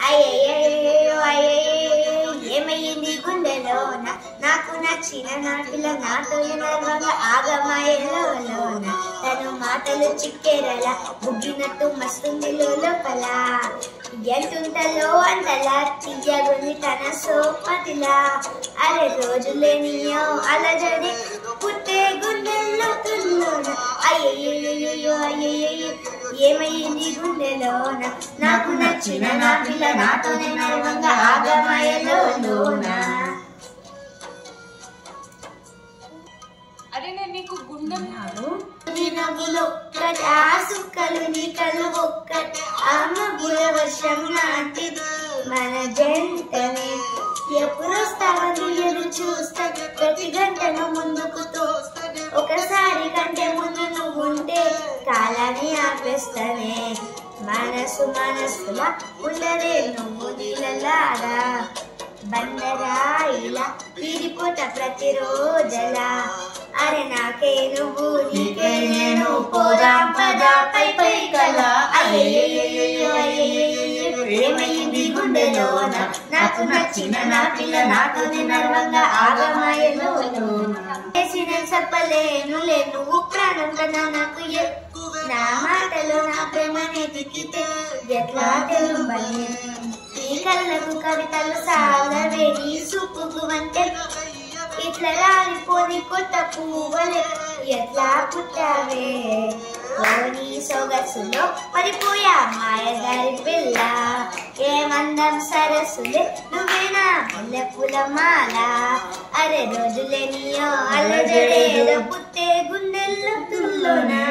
అయ్యయ్యో అయ్యయ్యో ఏమయ్యింది గుండెలోన నాకు నచ్చిన నా పిల్ల నాతో నడవగా ఆగమాయలోన తను మాటలు చిక్కెరలా బుగ్గినట్టు మస్తుంది లోపల ఎంతుంటలో అంతలా తీయగుంది తన సోపతిలా అరే రోజులేనియో అలజడి పుట్టే గుండెల్లో తుల్లోన అయ్యయ్యో అయ్యయ్యో ఏమయ్యింది గుండెలోన నాకు నచ్చిన నా పిల్ల నాతోనే నడవంగా ఆగమాయలోన. అరే నేను నీకు గుండె నవ్వులో ఆ సుక్కలు నీ కళ్ళు ఒక్కటి అమ్మ బుల వర్షం నాటిది మన జంటనే ఎప్పుడొస్తావని ఎదురు చూస్తా ప్రతి గంటను ముందుకు తోస్తనే ఒకసారి కంటే ముందు నువ్వుంటే కాలాన్ని ఆపేస్తానే మనసులా ఉండదే నువ్వు నీళ్ళలారా బండరా ఇలా తీరిపోత ప్రతిరోజలా అరే నాకే నువ్వు నీకే నేను పోదాం పదా పై పై కలా అయ్యయ్యో ఏమయ్యింది గుండెలోన నాకు నచ్చిన నా పిల్ల నాతోనే నడవంగా ఆగమాయలోన చేసిన చెప్పలేను లే నువ్వు ప్రాణం కన్నా నాకు ఎక్కువ నా మాటలో నా ప్రేమనే తిక్కితే ఎట్లా తెలుబని ఈ కళ్ళకు కవితలు సాగవే నీ సుప్పుకు వంటే ఇట్లా రాలిపోని కొత్త పువ్వులే ఎట్లా పుట్టావే నీ సొగసులో పడిపోయా మాయగారి పిల్ల ఏమందం సరస్సులే నువ్వేనా ముల్లె పులమాల అరే రోజులేనియో అల్లజడేదో పుట్టే గుండెల్లో తుల్లోనా.